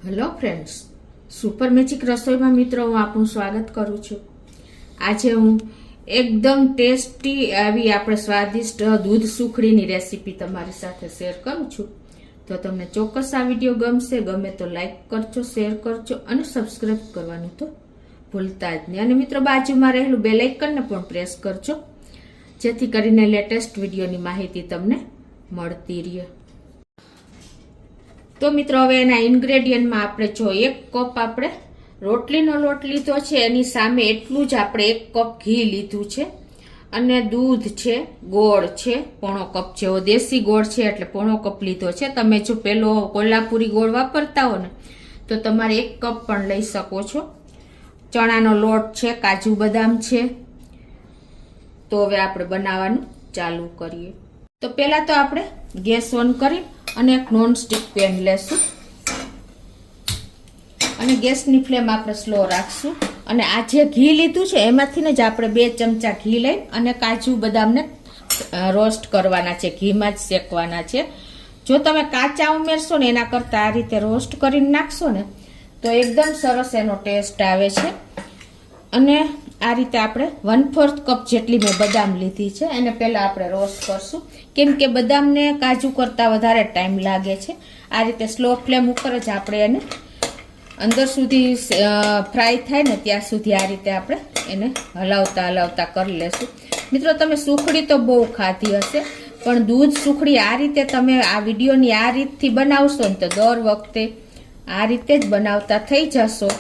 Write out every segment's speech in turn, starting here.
Hello friends, super magic રસોઈમાં મિત્રો હું આપનું સ્વાગત કરું છું। આજે હું એકદમ ટેસ્ટી આવી આપણે સ્વાદિષ્ટ દૂધ સુખડીની રેસીપી તમારી સાથે શેર કરું છું। તો તમને ચોક્કસ આ વિડીયો ગમશે, ગમે તો લાઈક કરજો, શેર કરજો અને સબસ્ક્રાઈબ કરવાનું તો ભૂલતા જ નહીં। અને મિત્રો બાજુમાં રહેલું બેલ આઇકનને પણ પ્રેસ કરજો, જેથી કરીને લેટેસ્ટ વિડીયોની માહિતી તમને મળતી રહે। તો મિત્રો હવે એના ઇન્ગ્રેડિયન્ટમાં આપણે જો 1 કપ આપણે રોટલીનો લોટ લીધો છે, એની સામે એટલું જ આપણે 1 કપ ઘી લીધું છે અને દૂધ છે, ગોળ છે પોણો કપ જેવો, દેશી ગોળ છે એટલે પોણો કપ લીધો છે। તમે જો પેલો કોલ્હાપુરી ગોળ વાપરતા હો ને તો તમારે 1 કપ પણ લઈ શકો છો। ચણાનો લોટ છે, કાજુ બદામ છે। તો હવે આપણે બનાવવાનું ચાલુ કરીએ। તો પહેલા તો આપણે ગેસ ઓન કરી અને એક નોન સ્ટિક પેન લેશું અને ગેસની ફ્લેમ આપણે સ્લો રાખશું। અને આ જે ઘી લીધું છે એમાંથી જ આપણે 2 ચમચા ઘી લઈ અને કાજુ બદામને રોસ્ટ કરવાના છે, ઘીમાં જ શેકવાના છે। જો તમે કાચા ઉમેરશો ને એના કરતાં આ રીતે રોસ્ટ કરીને નાખશો ને તો એકદમ સરસ એનો ટેસ્ટ આવે છે। અને આ રીતે આપણે 1/4 કપ જેટલી મેં બદામ લીધી છે, એને પહેલા આપણે રોસ્ટ કરશું, કેમ કે બદામને કાજુ કરતાં વધારે ટાઈમ લાગે છે। આ રીતે સ્લો ફ્લેમ ઉપર જ આપણે એને અંદર સુધી ફ્રાય થાય ને ત્યાં સુધી આ રીતે આપણે એને હલાવતા કરી લેશું। મિત્રો તમે સુખડી તો બહુ ખાધી હશે, પણ દૂધ સુખડી આ રીતે તમે આ વિડીયોની આ રીતથી બનાવશો ને તો દર વખતે આ રીતે જ બનાવતા થઈ જશો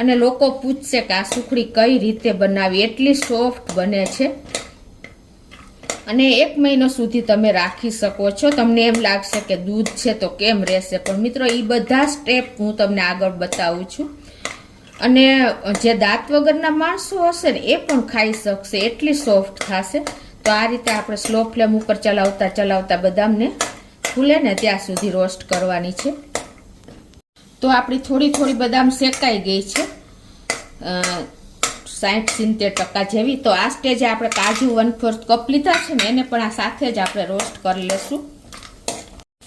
અને લોકો પૂછશે કે આ સુખડી કઈ રીતે બનાવી, એટલી સોફ્ટ બને છે અને 1 મહિનો સુધી તમે રાખી શકો છો। તમને એમ લાગશે કે દૂધ છે તો કેમ રહેશે, પણ મિત્રો એ બધા સ્ટેપ હું તમને આગળ બતાવું છું। અને જે દાંત વગરના માણસો હશે ને એ પણ ખાઈ શકશે, એટલી સોફ્ટ થશે। તો આ રીતે આપણે સ્લો ફ્લેમ ઉપર ચલાવતા બદામને ફૂલે ને ત્યાં સુધી રોસ્ટ કરવાની છે। તો આપણી થોડી બદામ શેકાઈ ગઈ છે, 60-70% જેવી। તો આ સ્ટેજે આપણે કાજુ 1/4 કપ લીધા છે ને એને પણ આ સાથે જ આપણે રોસ્ટ કરી લેશું।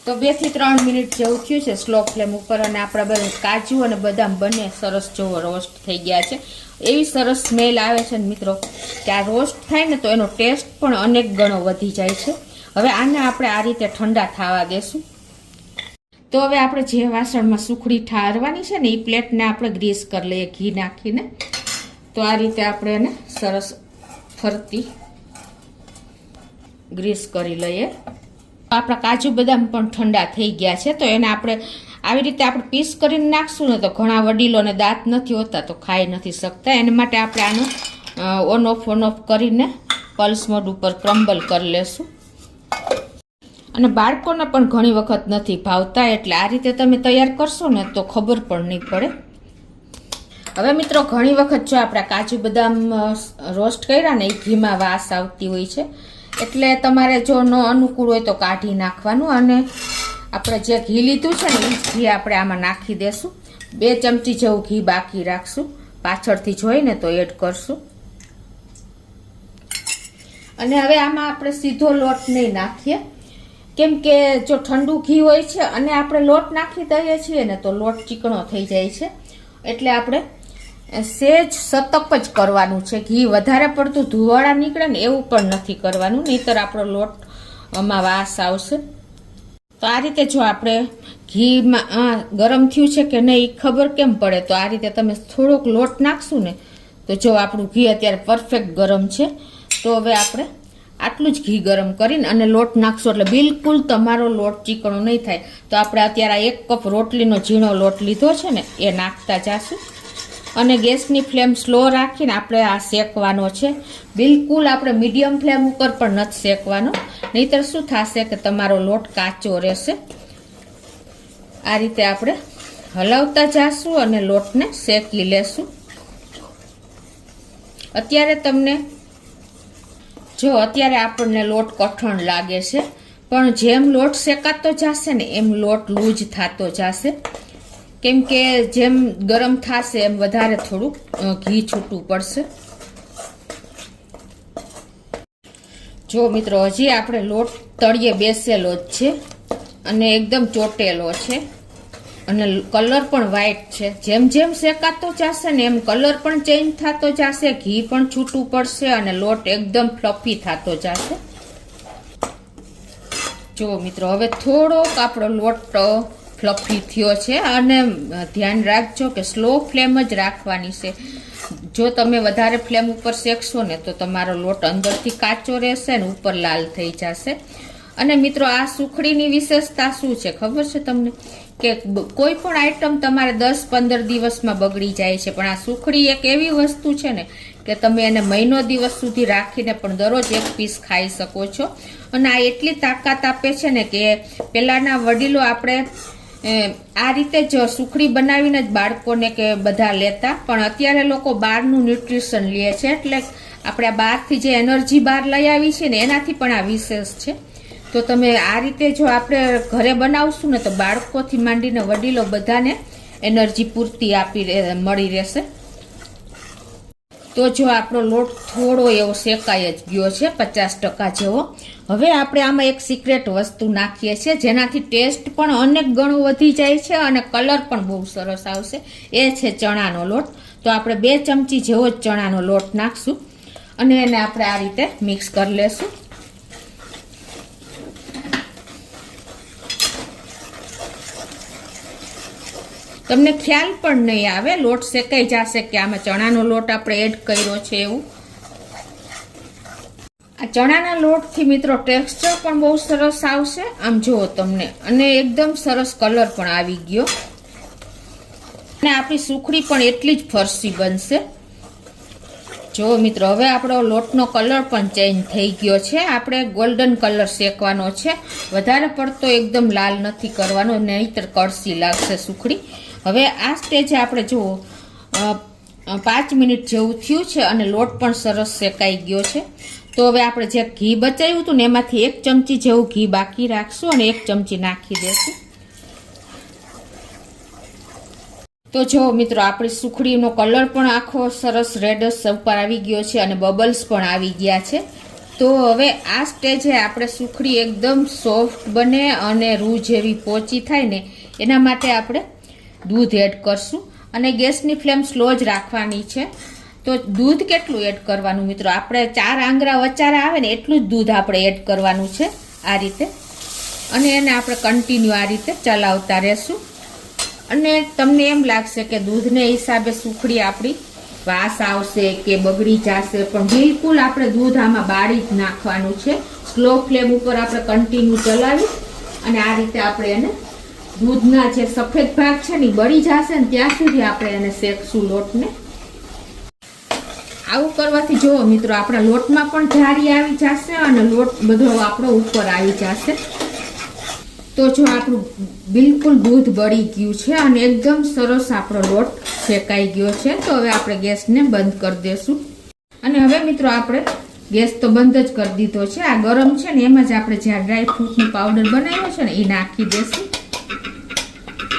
તો 2 થી 3 મિનિટ જેવું થયું છે સ્લો ફ્લેમ ઉપર અને આપણા બધા કાજુ અને બદામ બંને સરસ જેવો રોસ્ટ થઈ ગયા છે। એવી સરસ સ્મેલ આવે છે ને મિત્રો કે આ રોસ્ટ થાય ને તો એનો ટેસ્ટ પણ અનેક ગણો વધી જાય છે। હવે આને આપણે આ રીતે ઠંડા થવા દેશું। તો હવે આપણે જે વાસણમાં સુખડી ઠારવાની છે ને એ પ્લેટને આપણે ગ્રીસ કરી લઈએ ઘી નાખીને। તો આ રીતે આપણે એને સરસ ફરતી ગ્રીસ કરી લઈએ। આપણા કાજુ બદામ પણ ઠંડા થઈ ગયા છે, તો એને આપણે આવી રીતે આપણે પીસ કરીને નાખશું ને તો ઘણા વડીલોને દાંત નથી હોતા તો ખાઈ નથી શકતા, એના માટે આપણે આનો ઓન ઓફ કરીને પલ્સ મોડ ઉપર ક્રમ્બલ કરી લેશું। અને બાળકોને પણ ઘણી વખત નથી ભાવતા, એટલે આ રીતે તમે તૈયાર કરશો ને તો ખબર પણ નહીં પડે। હવે મિત્રો ઘણી વખત જો આપણા કાજુ બદામ રોસ્ટ કર્યા ને એ ઘીમાં વાસ આવતી હોય છે, એટલે તમારે જો ન અનુકૂળ હોય તો કાઢી નાખવાનું અને આપણે જે ઘી લીધું છે ને એ જ ઘી આપણે આમાં નાખી દેશું। 2 ચમચી જેવું ઘી બાકી રાખશું, પાછળથી જોઈને તો એડ કરશું। અને હવે આમાં આપણે સીધો લોટ નહીં નાખીએ, કેમ કે જો ઠંડુ ઘી હોય છે અને આપણે લોટ નાખી દઈએ છીએ ને તો લોટ ચીકણો થઈ જાય છે, એટલે આપણે સેજ સતપ જ કરવાનું છે। ઘી વધારે પડતું ધુવાળા નીકળે ને એવું પણ નથી કરવાનું, નહીતર આપણો લોટમાં વાસ આવશે। તો આ રીતે જો આપણે ઘીમાં ગરમ થયું છે કે નહીં ખબર કેમ પડે, તો આ રીતે તમે થોડોક લોટ નાખશું ને તો જો આપણું ઘી અત્યારે પરફેક્ટ ગરમ છે। તો હવે આપણે આટલું જ ઘી ગરમ કરીને અને લોટ નાખશું એટલે બિલકુલ તમારો લોટ ચીકણો નહીં થાય। તો આપણે અત્યારે 1 કપ રોટલીનો ઝીણો લોટ લીધો છે ને એ નાખતા જાશું અને ગેસની ફ્લેમ સ્લો રાખીને આપણે આ શેકવાનો છે। બિલકુલ આપણે મીડિયમ ફ્લેમ ઉપર પણ નથી શેકવાનો, નહીતર શું થશે કે તમારો લોટ કાચો રહેશે। આ રીતે આપણે હલાવતા જાશું અને લોટને શેકી લેશું। અત્યારે આપણને લોટ કઠણ લાગે છે, પણ જેમ લોટ શેકાતો જશે ને એમ લોટ લૂઝ થતો જશે, કેમ કે જેમ ગરમ થશે એમ વધારે થોડુંક ઘી છૂટું પડશે। જો મિત્રો હજી આપણે લોટ તળિયે બેસેલો જ છે અને એકદમ ચોટેલો છે, અને કલર પણ વ્હાઈટ છે. જેમ જેમ શેકાતો જશે ને એમ કલર પણ ચેન્જ થતો જશે, ઘી પણ છૂટું પડશે અને લોટ એકદમ ફ્લફી થતો જશે. જો મિત્રો હવે થોડોક આપણો લોટ ફ્લફી થયો છે. અને ધ્યાન રાખજો કે સ્લો ફ્લેમ જ રાખવાની છે. જો તમે વધારે ફ્લેમ ઉપર શેકશો ને તો તમારો લોટ અંદરથી કાચો રહેશે ને ઉપર લાલ થઈ જશે. અને મિત્રો આ સુખડીની વિશેષતા શું છે ખબર છે તમને? કે કોઈ પણ આઈટમ તમારે 10-15 દિવસમાં બગડી જાય છે, પણ આ સુખડી એક એવી વસ્તુ છે ને કે તમે એને મહિનો દિવસ સુધી રાખીને પણ દરરોજ એક પીસ ખાઈ શકો છો. અને આ એટલી તાકાત આપે છે ને કે પહેલાના વડીલો આપણે આ રીતે જ સુખડી બનાવીને જ બાળકોને કે બધા લેતા, પણ અત્યારે લોકો બહારનું ન્યુટ્રિશન લે છે. એટલે આપણે આ બહારથી જે એનર્જી બહાર લઈ આવી છે ને એનાથી પણ આ વિશેષ છે. તો તમે આ રીતે જો આપણે ઘરે બનાવશું ને તો બાળકોથી માંડીને વડીલો બધાને એનર્જી પૂરતી મળી રહેશે. તો જો આપણો લોટ થોડો એવો શેકાઈ જ ગયો છે, 50% જેવો. હવે આપણે આમાં એક સિક્રેટ વસ્તુ નાખીએ છીએ જેનાથી ટેસ્ટ પણ અનેક ગણો વધી જાય છે અને કલર પણ બહુ સરસ આવશે. એ છે ચણાનો લોટ. તો આપણે 2 ચમચી જેવો જ ચણાનો લોટ નાખશું અને એને આપણે આ રીતે મિક્સ કરી લેશું. તમને ખ્યાલ પણ નહીં આવે, લોટ શેકાઈ જશે કે આમાં ચણાનો લોટ આપણે એડ કર્યો છે એવું. આ ચણાના લોટથી મિત્રો ટેક્સચર પણ બહુ સરસ આવશે આમ જુઓ તમને, અને એકદમ સરસ કલર પણ આવી ગયો. અને આપણી સુખડી પણ એટલી જ ફરસી બનશે. જો મિત્રો હવે આપણો લોટનો કલર પણ ચેન્જ થઈ ગયો છે. આપણે ગોલ્ડન કલર શેકવાનો છે, વધારે પડતો એકદમ લાલ નથી કરવાનો, નહીંતર કડસી લાગશે સુખડી. હવે આ સ્ટેજે આપણે જુઓ 5 મિનિટ જેવું થયું છે અને લોટ પણ સરસ શેકાઈ ગયો છે. તો હવે આપણે જે ઘી બચાવ્યું હતું ને એમાંથી 1 ચમચી જેવું ઘી બાકી રાખશું અને 1 ચમચી નાખી દેશું. તો જો મિત્રો આપણી સુખડીનો કલર પણ આખો સરસ રેડસ ઉપર આવી ગયો છે અને બબલ્સ પણ આવી ગયા છે. તો હવે આ સ્ટેજે આપણે સુખડી એકદમ સોફ્ટ બને અને રૂ જેવી પોચી થાય ને એના માટે આપણે દૂધ એડ કરશું અને ગેસની ફ્લેમ સ્લો જ રાખવાની છે. તો દૂધ કેટલું એડ કરવાનું મિત્રો? આપણે 4 આંગળા વચારા આવે ને એટલું જ દૂધ આપણે એડ કરવાનું છે આ રીતે. અને એને આપણે કન્ટિન્યુ આ રીતે ચલાવતા રહેશું. અને તમને એમ લાગશે કે દૂધને હિસાબે સુખડી આપણી વાસ આવશે કે બગડી જશે, પણ બિલકુલ આપણે દૂધ આમાં બાળી જ નાખવાનું છે. સ્લો ફ્લેમ ઉપર આપણે કન્ટિન્યુ ચલાવી અને આ રીતે આપણે એને દૂધના જે સફેદ ભાગ છે ને બળી જશે ને ત્યાં સુધી આપણે એને શેકશું લોટને. આવું કરવાથી જુઓ મિત્રો આપણા લોટમાં પણ જારી આવી જશે અને લોટ બધો આપણો ઉપર આવી જશે. તો જો આપણું બિલકુલ દૂધ બળી ગયું છે અને એકદમ સરસ આપણો લોટ શેકાઈ ગયો છે. તો હવે આપણે ગેસને બંધ કરી દેશું. અને હવે મિત્રો આપણે ગેસ તો બંધ જ કરી દીધો છે. આ ગરમ છે ને એમાં જ આપણે જે ડ્રાયફ્રૂટનો પાવડર બનાવ્યો છે ને એ નાખી દેશું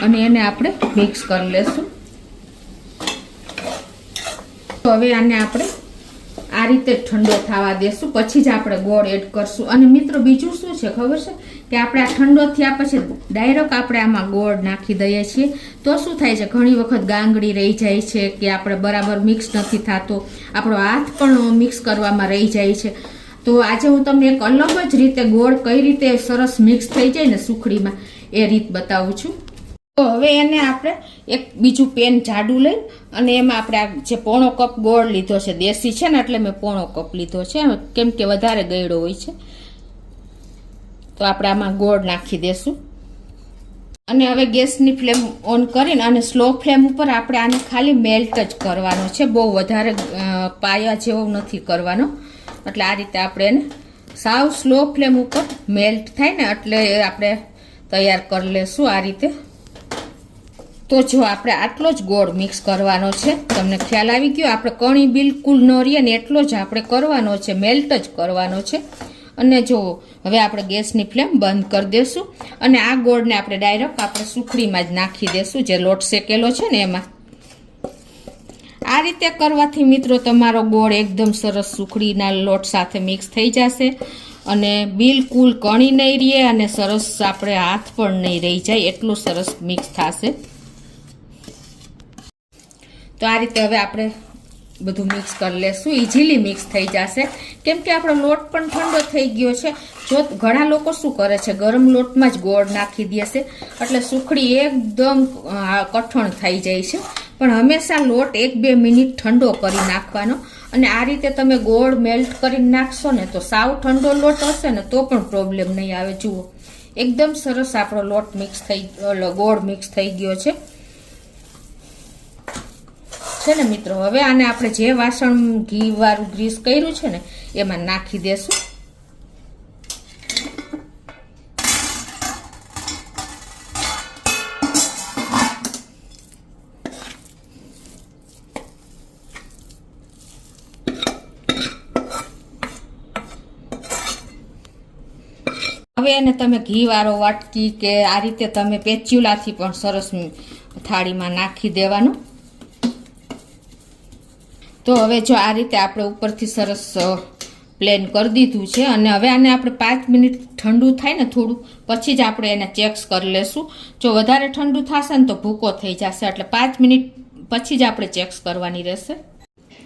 અને એને આપણે મિક્સ કરી લેશું. તો હવે આને આપણે આ રીતે ઠંડો થવા દેશું, પછી જ આપણે ગોળ એડ કરશું. અને મિત્રો બીજું શું છે ખબર છે કે આપણે આ ઠંડો થયા પછી ડાયરેક્ટ આપણે આમાં ગોળ નાખી દઈએ છીએ તો શું થાય છે, ઘણી વખત ગાંગડી રહી જાય છે કે આપણે બરાબર મિક્સ નથી થતો, આપણો હાથ પણ મિક્સ કરવામાં રહી જાય છે. તો આજે હું તમને એક અલગ જ રીતે ગોળ કઈ રીતે સરસ મિક્સ થઈ જાય ને સુખડીમાં એ રીત બતાવું છું. તો હવે એને આપણે એક બીજું પેન જાડું લઈ અને એમાં આપણે આ જે 1/4 કપ ગોળ લીધો છે, દેશી છે ને એટલે મેં 1/4 કપ લીધો છે કેમ કે વધારે ગળ્યો હોય છે. તો આપણે આમાં ગોળ નાખી દેશું અને હવે ગેસની ફ્લેમ ઓન કરીને અને સ્લો ફ્લેમ ઉપર આપણે આને ખાલી મેલ્ટ જ કરવાનો છે, બહુ વધારે પાયા જેવો નથી કરવાનો. એટલે આ રીતે આપણે એને સાવ સ્લો ફ્લેમ ઉપર મેલ્ટ થાય ને એટલે આપણે તૈયાર કરી લેશું આ રીતે. તો જો આપણે આટલો જ ગોળ મિક્સ કરવાનો છે, તમને ખ્યાલ આવી ગયો? આપણે કણી બિલકુલ ન રહીએ ને એટલો જ આપણે કરવાનો છે, મેલ્ટ જ કરવાનો છે. અને જો હવે આપણે ગેસની ફ્લેમ બંધ કરી દેશું અને આ ગોળને આપણે ડાયરેક્ટ આપણે સુખડીમાં જ નાખી દેશું જે લોટ શેકેલો છે ને એમાં. આ રીતે કરવાથી મિત્રો તમારો ગોળ એકદમ સરસ સુખડીના લોટ સાથે મિક્સ થઈ જશે અને બિલકુલ કણી નહીં રહે અને સરસ આપણે હાથ પણ નહીં રહી જાય એટલું સરસ મિક્સ થશે. તો આ રીતે હવે આપણે બધું મિક્સ કરી લેશું. ઇઝીલી મિક્સ થઈ જશે કેમ કે આપણો લોટ પણ ઠંડો થઈ ગયો છે. જો ઘણા લોકો શું કરે છે, ગરમ લોટમાં જ ગોળ નાખી દેશે એટલે સુખડી એકદમ કઠણ થઈ જાય છે. પણ હંમેશા લોટ 1-2 મિનિટ ઠંડો કરી નાખવાનો અને આ રીતે તમે ગોળ મેલ્ટ કરીને નાખશો ને તો સાવ ઠંડો લોટ હશે ને તો પણ પ્રોબ્લેમ નહીં આવે. જુઓ એકદમ સરસ આપણો લોટ મિક્સ થઈ ગોળ મિક્સ થઈ ગયો છે ને મિત્રો. હવે આને આપણે જે વાસણ ઘી વાળું ગ્રીસ કર્યું છે ને એમાં નાખી દેશું. હવે એને તમે ઘી વાળો વાટકી કે આ રીતે તમે પેચ્યુલાથી પણ સરસ થાળીમાં નાખી દેવાનું. તો હવે જો આ રીતે આપણે ઉપરથી સરસ પ્લેન કરી દીધું છે અને હવે આને આપણે 5 મિનિટ ઠંડુ થાય ને થોડું પછી જ આપણે એને ચેક્સ કરી લેશું. જો વધારે ઠંડુ થશે ને તો ભૂકો થઈ જશે એટલે 5 મિનિટ પછી જ આપણે ચેક્સ કરવાની રહેશે.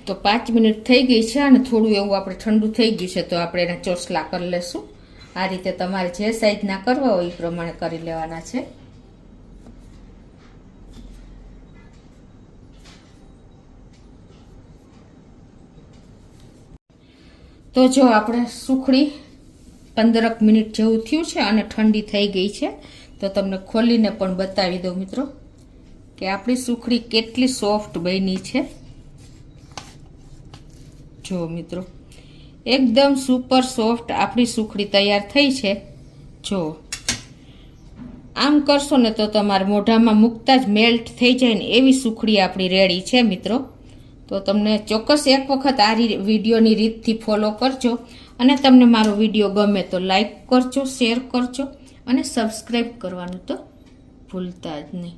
તો 5 મિનિટ થઈ ગઈ છે અને થોડું એવું આપણે ઠંડુ થઈ ગયું છે તો આપણે એના ચોસલા કરી લેશું. આ રીતે તમારે જે સાઈઝના કરવા હોય એ પ્રમાણે કરી લેવાના છે. તો જો આપણે સુખડી 15 મિનિટ જેવું થયું છે અને ઠંડી થઈ ગઈ છે તો તમને ખોલીને પણ બતાવી દઉં મિત્રો કે આપણી સુખડી કેટલી સોફ્ટ બની છે. જો મિત્રો એકદમ સુપર સોફ્ટ આપણી સુખડી તૈયાર થઈ છે. જો આમ કરશો ને તો તમારા મોઢામાં મૂકતા જ મેલ્ટ થઈ જાય ને એવી સુખડી આપણી રેડી છે મિત્રો. તો તમને ચોક્કસ એક વખત આ વિડીયોની રીતથી ફોલો કરજો અને તમને મારો વિડીયો ગમે તો લાઈક કરજો, શેર કરજો અને સબસ્ક્રાઈબ કરવાનું તો ભૂલતા જ નહીં.